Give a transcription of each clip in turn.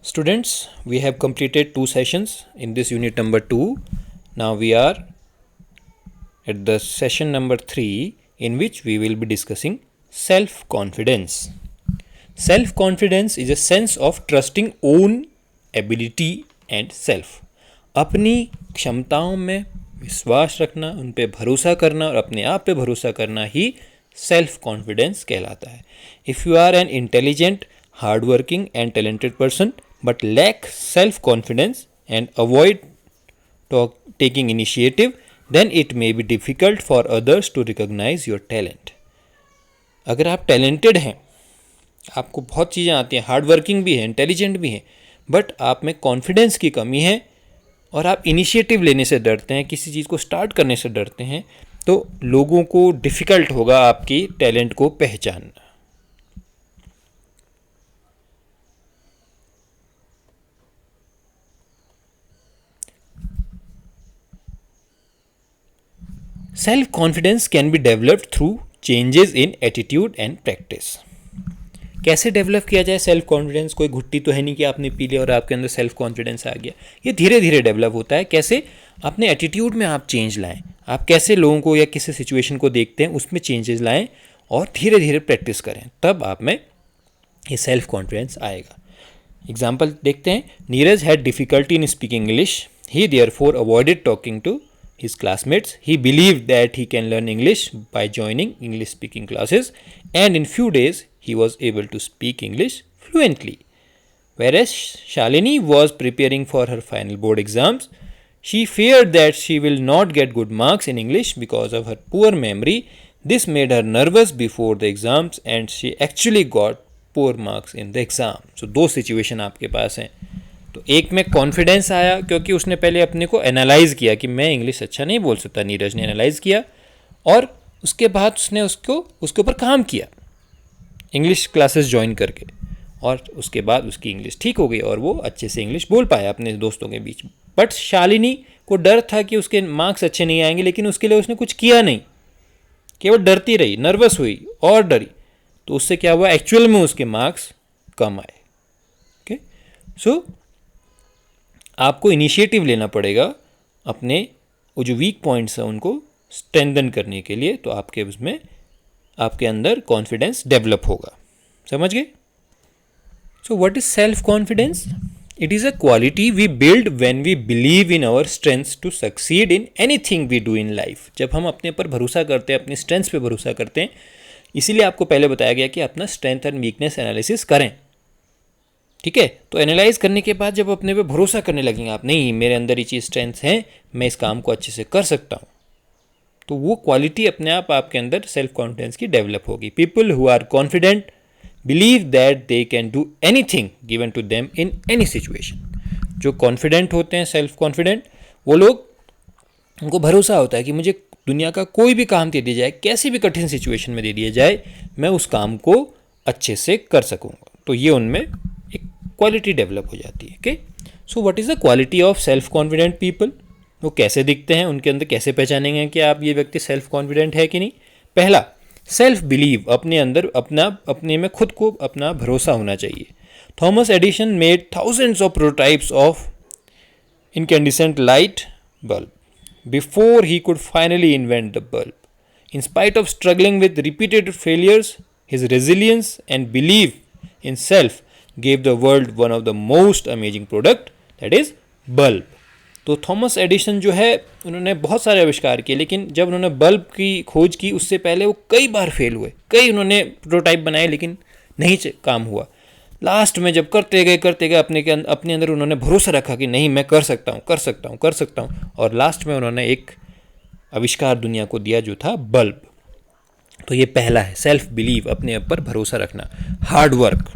Students, we have completed 2 sessions in this unit number 2. Now we are at the session number 3, in which we will be discussing self-confidence. Self-confidence is a sense of trusting own ability and self. अपनी क्षमताओं में विश्वास रखना, उन पे भरोसा करना और अपने आप पे भरोसा करना ही सेल्फ कॉन्फिडेंस कहलाता है. If you are an intelligent, hard working and talented person but lack self-confidence and avoid taking initiative, then it may be difficult for others to recognize your talent. अगर आप टैलेंटेड हैं, आपको बहुत चीज़ें आती हैं, हार्ड वर्किंग भी है, इंटेलिजेंट भी हैं, बट आप में कॉन्फिडेंस की कमी है और आप इनिशिएटिव लेने से डरते हैं, किसी चीज़ को स्टार्ट करने से डरते हैं, तो लोगों को डिफ़िकल्ट होगा आपकी टैलेंट को पहचानना. Self confidence can be developed through changes in attitude and practice. कैसे डेवलप किया जाए सेल्फ कॉन्फिडेंस? कोई घुट्टी तो है नहीं कि आपने पी लिया और आपके अंदर सेल्फ कॉन्फिडेंस आ गया. ये धीरे धीरे डेवलप होता है. कैसे? अपने एटीट्यूड में आप चेंज लाएं. आप कैसे लोगों को या किसी सिचुएशन को देखते हैं उसमें चेंजेस लाएं और धीरे धीरे प्रैक्टिस करें, तब आप में ये सेल्फ कॉन्फिडेंस आएगा. एग्जाम्पल देखते हैं. Neeraj had difficulty in speaking English. He therefore avoided talking to his classmates. He believed that he can learn English by joining English speaking classes, and in few days he was able to speak English fluently. Whereas Shalini was preparing for her final board exams, she feared that she will not get good marks in English because of her poor memory. This made her nervous before the exams and she actually got poor marks in the exam. So दो situation आपके पास हैं. तो एक में confidence आया क्योंकि उसने पहले अपने को एनालाइज किया कि मैं इंग्लिश अच्छा नहीं बोल सकता. नीरज ने एनालाइज किया और उसके बाद उसने उसके ऊपर काम किया इंग्लिश क्लासेस ज्वाइन करके, और उसके बाद उसकी इंग्लिश ठीक हो गई और वो अच्छे से इंग्लिश बोल पाया अपने दोस्तों के बीच. बट शालिनी को डर था कि उसके मार्क्स अच्छे नहीं आएंगे, लेकिन उसके लिए उसने कुछ किया नहीं, केवल डरती रही, नर्वस हुई और डरी. तो उससे क्या हुआ? एक्चुअल में उसके मार्क्स कम आए. ओके, सो आपको इनिशिएटिव लेना पड़ेगा अपने वो जो वीक पॉइंट्स हैं उनको स्ट्रेंथन करने के लिए, तो आपके उसमें आपके अंदर कॉन्फिडेंस डेवलप होगा. समझ गए? So what is self confidence? It is a quality we build when we believe in our strengths to succeed in anything we do in life. जब हम अपने पर भरोसा करते हैं, अपनी स्ट्रेंथ्स पे भरोसा करते हैं, इसीलिए आपको पहले बताया गया कि अपना स्ट्रेंथ एंड वीकनेस एनालिसिस करें. ठीक है? तो एनालाइज करने के बाद जब अपने पे भरोसा करने लगेंगे आप, नहीं मेरे अंदर ये चीज़ स्ट्रेंथ है, मैं इस काम को अच्छे से कर सकता हूँ, तो वो क्वालिटी अपने आप आपके अंदर सेल्फ कॉन्फिडेंस की डेवलप होगी. People who are confident believe that they can do anything given to them in any situation. जो कॉन्फिडेंट होते हैं, सेल्फ कॉन्फिडेंट, वो लोग, उनको भरोसा होता है कि मुझे दुनिया का कोई भी काम दे दिया जाए, कैसी भी कठिन सिचुएशन में दे दिया जाए, मैं उस काम को अच्छे से कर सकूँगा. तो ये उनमें क्वालिटी डेवलप हो जाती है. Okay, so what is the quality of self confident people? वो कैसे दिखते हैं, उनके अंदर कैसे पहचानेंगे कि आप ये व्यक्ति सेल्फ कॉन्फिडेंट है कि नहीं? पहला, सेल्फ बिलीव, अपने अंदर अपने में खुद को अपना भरोसा होना चाहिए. Thomas Edison made thousands of prototypes of incandescent light bulb before he could finally invent the bulb. In spite of struggling with repeated failures, his resilience and believe in self gave the world one of the most amazing product, that is bulb. तो Thomas Edison जो है, उन्होंने बहुत सारे आविष्कार किए, लेकिन जब उन्होंने बल्ब की खोज की उससे पहले वो कई बार फेल हुए. कई उन्होंने प्रोटोटाइप बनाए लेकिन नहीं काम हुआ. लास्ट में जब करते गए अपने अंदर उन्होंने भरोसा रखा कि नहीं मैं कर सकता हूँ, और लास्ट में उन्होंने एक आविष्कार दुनिया को दिया जो था बल्ब. तो ये पहला है, सेल्फ बिलीव, अपने ऊपर भरोसा रखना. हार्ड वर्क,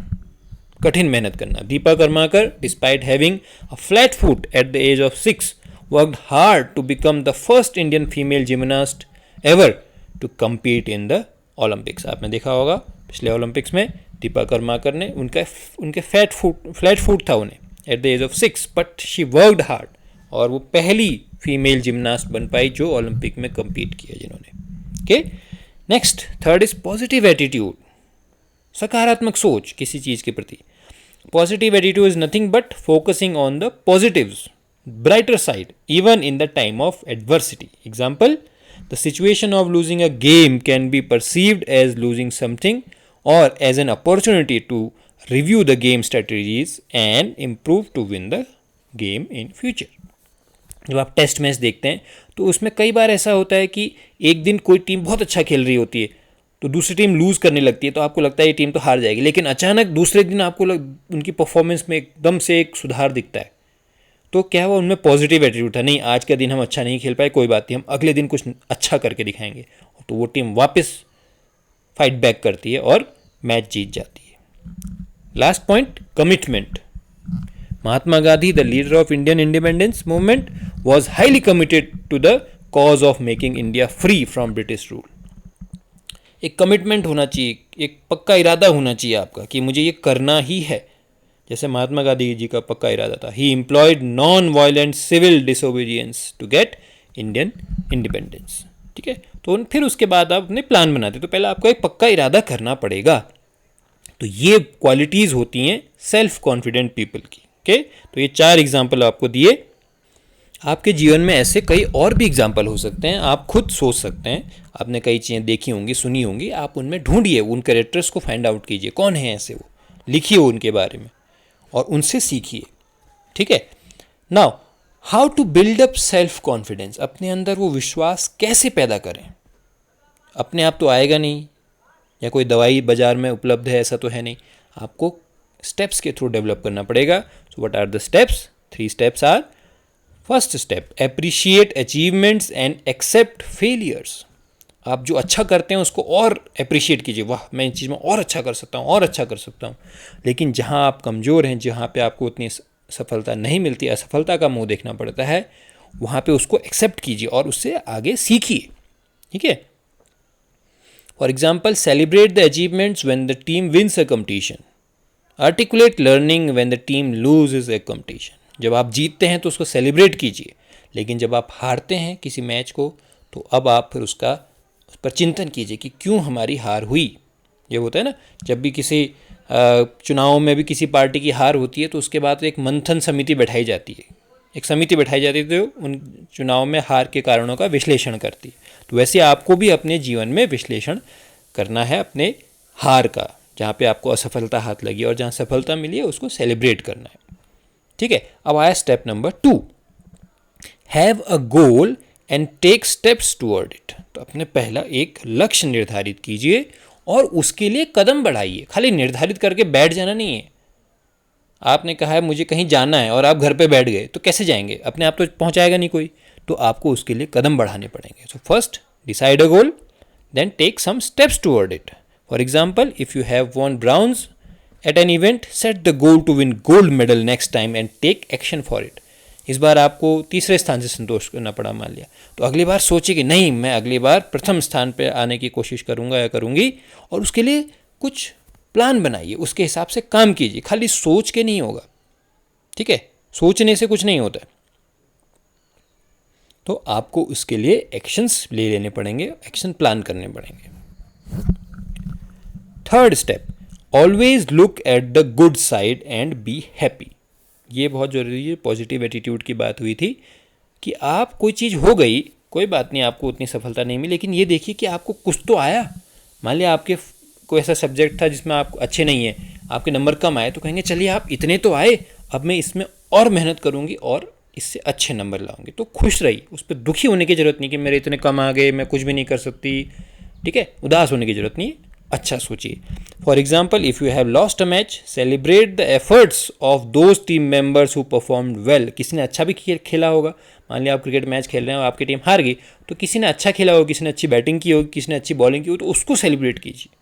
कठिन मेहनत करना. Deepa Karmakar, despite having a flat foot at the age of 6, worked hard to become the first Indian female gymnast ever to compete in the Olympics. आपने देखा होगा पिछले ओलंपिक्स में दीपा कर्माकर ने उनके फ्लैट फुट था उन्हें at the age of 6, but she worked hard, और वो पहली फीमेल जिमनास्ट बन पाई जो ओलंपिक में कम्पीट किया जिन्होंने. Okay, next, third is positive attitude, सकारात्मक सोच किसी चीज़ के प्रति. Positive attitude is nothing but focusing on the positives, brighter side, even in the time of adversity. Example, the situation of losing a game can be perceived as losing something or as an opportunity to review the game strategies and improve to win the game in future. जब आप test match देखते हैं तो उसमें कई बार ऐसा होता है कि एक दिन कोई टीम बहुत अच्छा खेल रही होती है तो दूसरी टीम लूज़ करने लगती है, तो आपको लगता है ये टीम तो हार जाएगी, लेकिन अचानक दूसरे दिन आपको उनकी परफॉर्मेंस में एकदम से एक सुधार दिखता है। तो क्या हुआ, उनमें पॉजिटिव एटीट्यूड था, नहीं आज का दिन हम अच्छा नहीं खेल पाए, कोई बात नहीं, हम अगले दिन कुछ अच्छा करके दिखाएंगे। तो वो टीम वापस फाइट बैक करती है और मैच जीत जाती है। Last point, commitment. Mahatma Gandhi, the leader of Indian independence movement, was highly committed to the cause of making India free from British rule. एक कमिटमेंट होना चाहिए, एक पक्का इरादा होना चाहिए आपका कि मुझे ये करना ही है। जैसे महात्मा गांधी जी का पक्का इरादा था, he employed non violent civil disobedience to get Indian independence. ठीक है, तो फिर उसके बाद आप अपने प्लान बनाते, तो पहले आपको एक पक्का इरादा करना पड़ेगा। तो ये क्वालिटीज़ होती हैं सेल्फ कॉन्फिडेंट पीपल की। ओके, तो ये 4 एग्जाम्पल आपको दिए। आपके जीवन में ऐसे कई और भी एग्जाम्पल हो सकते हैं, आप खुद सोच सकते हैं, आपने कई चीज़ें देखी होंगी, सुनी होंगी, आप उनमें ढूंढिए, उन कैरेक्टर्स को फाइंड आउट कीजिए, कौन है ऐसे, वो लिखिए उनके बारे में और उनसे सीखिए। ठीक है, now how to build up self confidence, अपने अंदर वो विश्वास कैसे पैदा करें। अपने आप तो आएगा नहीं, या कोई दवाई बाजार में उपलब्ध है ऐसा तो है नहीं, आपको स्टेप्स के थ्रू डेवलप करना पड़ेगा। So what are the steps? 3 steps are, first step, appreciate achievements and accept failures. आप जो अच्छा करते हैं उसको और अप्रिशिएट कीजिए, वाह मैं इन चीज़ में और अच्छा कर सकता हूँ, और अच्छा कर सकता हूँ। लेकिन जहाँ आप कमज़ोर हैं, जहाँ पे आपको उतनी सफलता नहीं मिलती, असफलता का मुंह देखना पड़ता है, वहाँ पे उसको एक्सेप्ट कीजिए और उससे आगे सीखिए। ठीक है, for example, celebrate the achievements when the team wins a competition, articulate learning when the team loses a competition. जब आप जीतते हैं तो उसको सेलिब्रेट कीजिए, लेकिन जब आप हारते हैं किसी मैच को तो अब आप फिर उस पर चिंतन कीजिए कि क्यों हमारी हार हुई। ये होता है ना, जब भी किसी चुनाव में भी किसी पार्टी की हार होती है तो उसके बाद एक मंथन समिति बैठाई जाती है, एक समिति बैठाई जाती है जो उन चुनाव में हार के कारणों का विश्लेषण करती है। तो वैसे आपको भी अपने जीवन में विश्लेषण करना है अपने हार का, जहाँ पे आपको असफलता हाथ लगी और जहाँ सफलता मिली है उसको सेलिब्रेट करना है। ठीक है, अब आया step number 2, have a goal and take steps toward it. तो अपने पहला एक लक्ष्य निर्धारित कीजिए और उसके लिए कदम बढ़ाइए। खाली निर्धारित करके बैठ जाना नहीं है। आपने कहा है मुझे कहीं जाना है और आप घर पे बैठ गए तो कैसे जाएंगे, अपने आप तो पहुंचाएगा नहीं कोई, तो आपको उसके लिए कदम बढ़ाने पड़ेंगे। So first decide a goal, then take some steps toward it. For example, if you have won bronze at an event, set the goal to win gold medal next time and take action for it. इस बार आपको तीसरे स्थान से संतोष करना पड़ा मान लिया, तो अगली बार सोचिए कि नहीं मैं अगली बार प्रथम स्थान पर आने की कोशिश करूंगा या करूंगी, और उसके लिए कुछ प्लान बनाइए, उसके हिसाब से काम कीजिए। खाली सोच के नहीं होगा, ठीक है, सोचने से कुछ नहीं होता है। तो आपको उसके लिए एक्शंस ले लेने पड़ेंगे, एक्शन प्लान करने पड़ेंगे। Third step, always look at the good side and be happy. ये बहुत ज़रूरी है। पॉजिटिव एटीट्यूड की बात हुई थी कि आप कोई चीज़ हो गई, कोई बात नहीं, आपको उतनी सफलता नहीं मिली, लेकिन ये देखिए कि आपको कुछ तो आया। मान लिया आपके कोई ऐसा सब्जेक्ट था जिसमें आप अच्छे नहीं हैं, आपके नंबर कम आए, तो कहेंगे चलिए आप इतने तो आए, अब मैं इसमें और मेहनत करूँगी और इससे अच्छे नंबर लाऊंगी। तो खुश रहिए, उस पर दुखी होने की ज़रूरत नहीं कि मेरे इतने कम आ गए, मैं कुछ भी नहीं कर सकती। ठीक है, उदास होने की ज़रूरत नहीं, अच्छा सोचिए। For example, if you have lost a match, celebrate the efforts of those team members who performed well. किसी ने अच्छा भी खेला होगा, मान लिया आप क्रिकेट मैच खेल रहे हैं और आपकी टीम हार गई, तो किसी ने अच्छा खेला होगा, किसी ने अच्छी बैटिंग की होगी, किसी ने अच्छी बॉलिंग की होगी, तो उसको सेलिब्रेट कीजिए।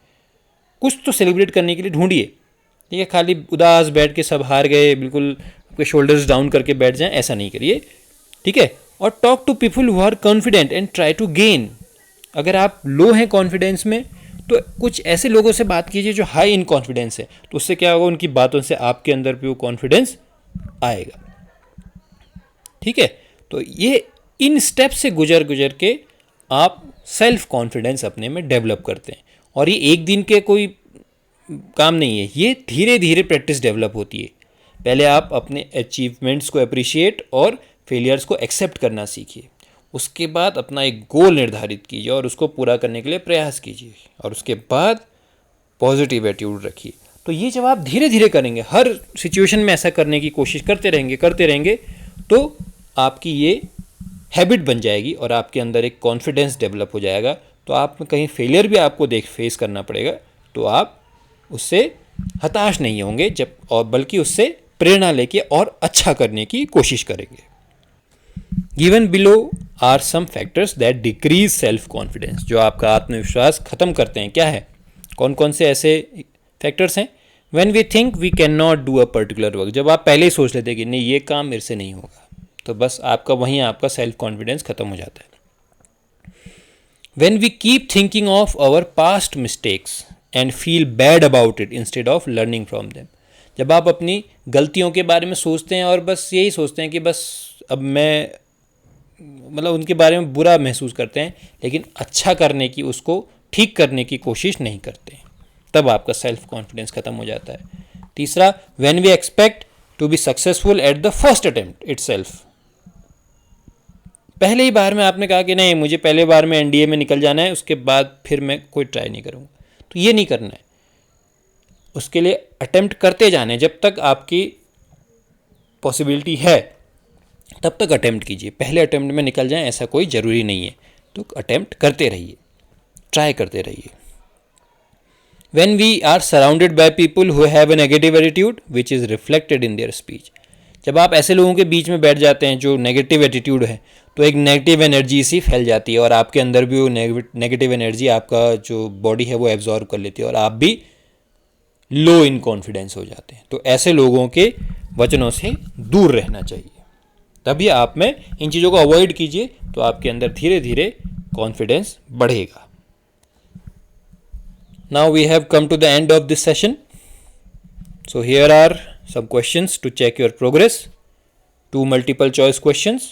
कुछ तो सेलिब्रेट करने के लिए ढूंढिए। ठीक है, खाली उदास बैठ के सब हार गए, बिल्कुल आपके शोल्डर्स डाउन करके बैठ जाएं, ऐसा नहीं करिए। ठीक है, और talk to people who are confident and try to gain. अगर आप लो हैं कॉन्फिडेंस में, तो कुछ ऐसे लोगों से बात कीजिए जो हाई इन कॉन्फिडेंस है, तो उससे क्या होगा, उनकी बातों से आपके अंदर भी वो कॉन्फिडेंस आएगा। ठीक है, तो ये इन स्टेप से गुजर के आप सेल्फ कॉन्फिडेंस अपने में डेवलप करते हैं। और ये एक दिन के कोई काम नहीं है, ये धीरे धीरे प्रैक्टिस डेवलप होती है। पहले आप अपने अचीवमेंट्स को अप्रिशिएट और फेलियर्स को एक्सेप्ट करना सीखिए। उसके बाद अपना एक गोल निर्धारित कीजिए और उसको पूरा करने के लिए प्रयास कीजिए, और उसके बाद पॉजिटिव एटीट्यूड रखिए। तो ये जब आप धीरे धीरे करेंगे, हर सिचुएशन में ऐसा करने की कोशिश करते रहेंगे तो आपकी ये हैबिट बन जाएगी और आपके अंदर एक कॉन्फिडेंस डेवलप हो जाएगा। तो आप में कहीं फेलियर भी आपको फेस करना पड़ेगा तो आप उससे हताश नहीं होंगे, जब और बल्कि उससे प्रेरणा लेके और अच्छा करने की कोशिश करेंगे। Given below are some factors that decrease self confidence, जो आपका आत्मविश्वास खत्म करते हैं। क्या है, कौन कौन से ऐसे फैक्टर्स हैं? When we think we can not do a particular work, जब आप पहले ही सोच लेते हैं कि नहीं ये काम मेरे से नहीं होगा, तो बस आपका वहीं आपका सेल्फ कॉन्फिडेंस खत्म हो जाता है। When we keep thinking of our past mistakes and feel bad about it instead of learning from them, जब आप अपनी गलतियों के बारे में सोचते हैं और बस यही सोचते हैं कि बस अब मैं उनके बारे में बुरा महसूस करते हैं, लेकिन अच्छा करने की, उसको ठीक करने की कोशिश नहीं करते, तब आपका सेल्फ कॉन्फिडेंस खत्म हो जाता है। तीसरा, when we expect to be successful at the first attempt itself, पहले ही बार में आपने कहा कि नहीं मुझे पहले बार में एनडीए में निकल जाना है, उसके बाद फिर मैं कोई ट्राई नहीं करूँगा, तो ये नहीं करना है। उसके लिए अटेम्प्ट करते जाने, जब तक आपकी पॉसिबिलिटी है तब तक अटेम्प्ट कीजिए। पहले अटेम्प्ट में निकल जाएं ऐसा कोई ज़रूरी नहीं है, तो अटेम्प्ट करते रहिए, ट्राई करते रहिए। When we are surrounded by people who have a negative attitude which is reflected in their speech, जब आप ऐसे लोगों के बीच में बैठ जाते हैं जो नेगेटिव एटीट्यूड है, तो एक नेगेटिव एनर्जी सी फैल जाती है और आपके अंदर भी वो नेगेटिव एनर्जी आपका जो बॉडी है वो एब्जॉर्ब कर लेती है और आप भी लो इन कॉन्फिडेंस हो जाते हैं। तो ऐसे लोगों के वचनों से दूर रहना चाहिए, तभी आप में इन चीज़ों को अवॉइड कीजिए, तो आपके अंदर धीरे धीरे कॉन्फिडेंस बढ़ेगा। Now we have come to the end of this session. So here are some questions to check your progress. 2 multiple choice questions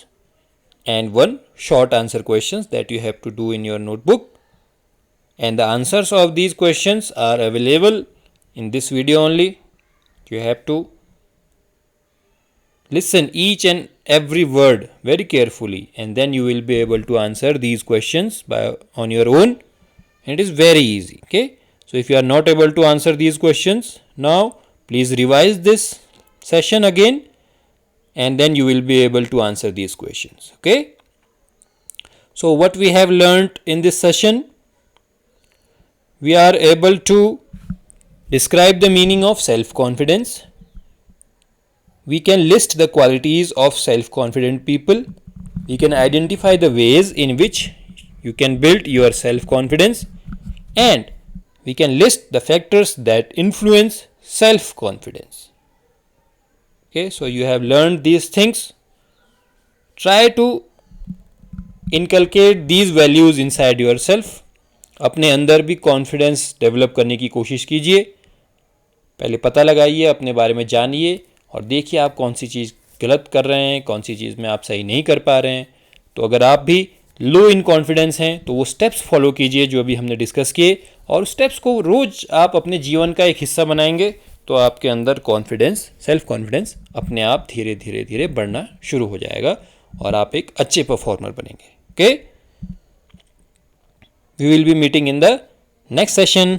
and 1 short answer questions that you have to do in your notebook. And the answers of these questions are available in this video only. You have to listen each and every word very carefully, and then you will be able to answer these questions on your own. And it is very easy. Okay. So if you are not able to answer these questions now, please revise this session again, and then you will be able to answer these questions. Okay. So what we have learnt in this session, we are able to describe the meaning of self-confidence. We can list the qualities of self-confident people. We can identify the ways in which you can build your self-confidence, and we can list the factors that influence self-confidence. Okay, so you have learned these things. Try to inculcate these values inside yourself. अपने अंदर भी confidence develop करने की कोशिश कीजिए। पहले पता लगाइए, अपने बारे में जानिए और देखिए आप कौन सी चीज़ गलत कर रहे हैं, कौन सी चीज़ में आप सही नहीं कर पा रहे हैं। तो अगर आप भी लो इन कॉन्फिडेंस हैं तो वो स्टेप्स फॉलो कीजिए जो अभी हमने डिस्कस किए, और स्टेप्स को रोज़ आप अपने जीवन का एक हिस्सा बनाएंगे तो आपके अंदर कॉन्फिडेंस, सेल्फ कॉन्फिडेंस अपने आप धीरे धीरे धीरे बढ़ना शुरू हो जाएगा और आप एक अच्छे परफॉर्मर बनेंगे। Okay, we will be meeting in the next session.